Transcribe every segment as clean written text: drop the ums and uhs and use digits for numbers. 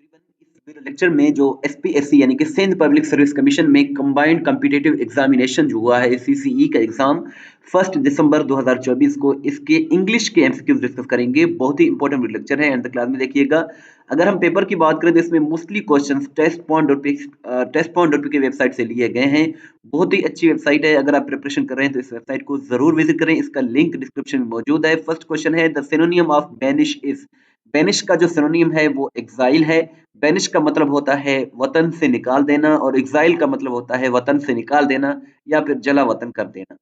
इस video lecture में जो एसपीएससी यानी कि सिंध पब्लिक सर्विस कमीशन में कंबाइंड कॉम्पिटिटिव एग्जामिनेशन जो हुआ है सीसीई का एग्जाम 1 दिसंबर 2024 को, इसके इंग्लिश के एमसीक्यूज डिस्कस करेंगे। बहुत ही इंपॉर्टेंट वीडियो लेक्चर है, एंड तक क्लास में देखिएगा। अगर हम पेपर की बात करें तो इसमें मोस्टली क्वेश्चंस टेस्ट.py की वेबसाइट से लिए गए हैं। बहुत ही अच्छी वेबसाइट है, अगर आप प्रिपरेशन कर रहे हैं तो इस वेबसाइट को जरूर विजिट करें। इसका लिंक डिस्क्रिप्शन में मौजूद है। फर्स्ट क्वेश्चन है, the सिनोनियम of banish is. Banish का जो सिनोनियम है वो एग्जाइल है। बैनिश का मतलब होता है वतन से निकाल देना, और एग्जाइल का मतलब होता है वतन से निकाल देना या फिर जला वतन कर देना।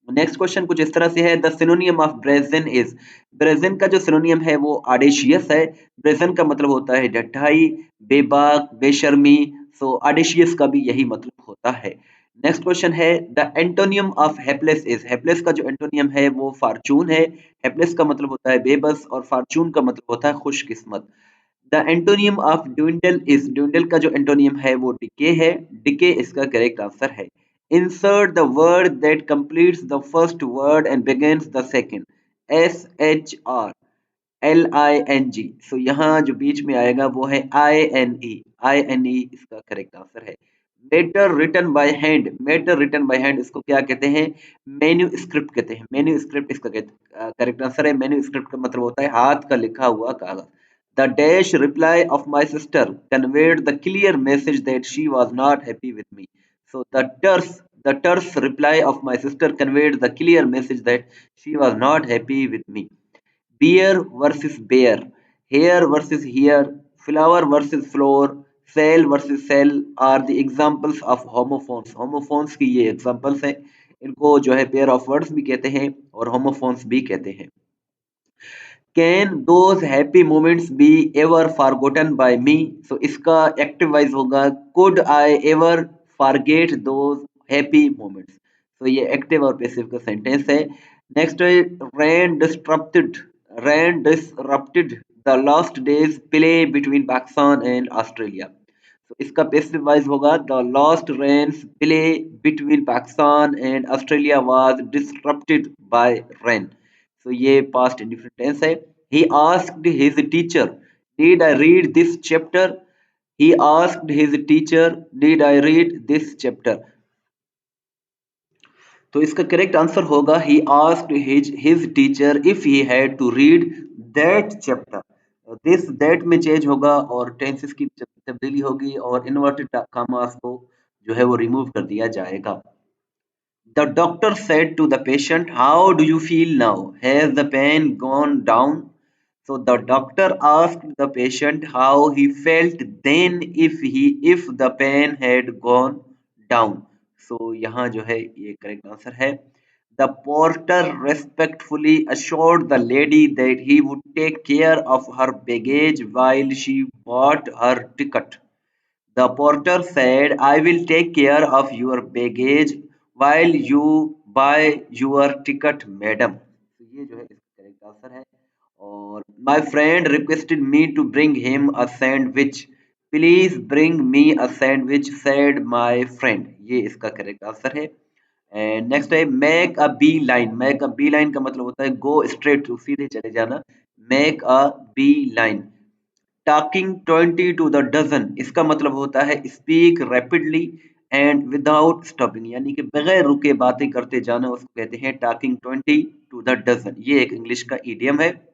नेक्स्ट क्वेश्चन कुछ इस तरह से है, the सिनोनियम of brazen is. Brazen का जो सिनोनियम है वो ऑडेशियस है। ब्रेजन का मतलब होता है ढठाई, बेबाक, बेशर्मी। सो ऑडेशियस का भी यही मतलब होता है। नेक्स्ट क्वेश्चन है, द एंटोनियम ऑफ हेपलेस इज। हेपलेस का जो एंटोनियम है वो फॉर्चून है। हेपलेस का मतलब होता है बेबस, और फॉर्चून का मतलब होता है खुशकिस्मत। The antonym of dwindle is. Dwindle का जो एंटोनियम है वो डिके है। डिके इसका करेक्ट आंसर है। Insert the word that completes the first word and begins the second. SHRLING। सो यहाँ जो बीच में आएगा वो है INE। INE इसका करेक्ट आंसर है। Matter written by hand. Matter written by hand इसको क्या कहते हैं? मेन्यूस्क्रिप्ट कहते हैं। मेन्यूस्क्रिप्ट इसका करेक्ट आंसर है। मेन्यूस्क्रिप्ट का मतलब होता है हाथ का लिखा हुआ कागज। The dash reply of my sister conveyed the clear message that she was not happy with me. So the terse reply of my sister conveyed the clear message that she was not happy with me. Beer versus bear, here versus here, flower versus floor, cell versus cell are the examples of homophones. Homophones की ये examples हैं। इनको जो है pair of words भी कहते हैं और homophones भी कहते हैं। Can those happy moments be ever forgotten by me? So इसका एक्टिव वाइज होगा, could I ever forget those happy moments? तो ये एक्टिव और पैसिव का सेंटेंस है। नेक्स्ट है, rain disrupted the last days play between Pakistan and Australia. तो इसका पैसिव वाइज होगा, the last rains play between Pakistan and Australia was disrupted by rain. So ये past indifferent tense है। He asked his teacher, did I read this chapter? He asked his teacher, did I read this chapter? तो इसका correct answer होगा, he asked his teacher if he had to read that chapter. this that में change होगा और tenses की तब्दीली होगी, और इन्वर्टेड कॉमास को जो है वो रिमूव कर दिया जाएगा। The doctor said to the patient, how do you feel now? Has the pain gone down? So the doctor asked the patient how he felt then if the pain had gone down. So यहाँ जो है ये correct answer है। The porter respectfully assured the lady that he would take care of her baggage while she bought her ticket. The porter said, I will take care of your baggage while you buy your ticket, madam. तो ये जो है इसका correct answer है। और my friend requested me to bring him a sandwich. Please bring me a sandwich, said my friend. ये इसका correct answer है। एंड नेक्स्ट है, make a bee line. Make a bee line का मतलब होता है गो स्ट्रेट, सीधे चले जाना। Make a bee line. Talking 20 to the dozen, इसका मतलब होता है speak rapidly and without stopping, यानी कि बगैर रुके बातें करते जाना, उसको कहते हैं टॉकिंग 20 टू द डजन। ये एक इंग्लिश का इडियम है।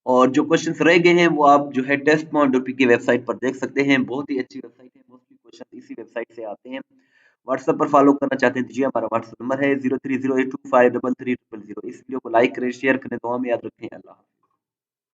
और जो क्वेश्चंस रह गए हैं वो आप जो है टेस्ट.py की वेबसाइट पर देख सकते हैं। बहुत ही अच्छी वेबसाइट है, मोस्टली क्वेश्चन इसी वेबसाइट से आते हैं। व्हाट्सएप पर फॉलो करना चाहते हैं, दीजिए, हमारा व्हाट्सएप नंबर है 0308253300। इस वीडियो को लाइक करें, शेयर करें, दुआ में याद रखें। अल्लाह।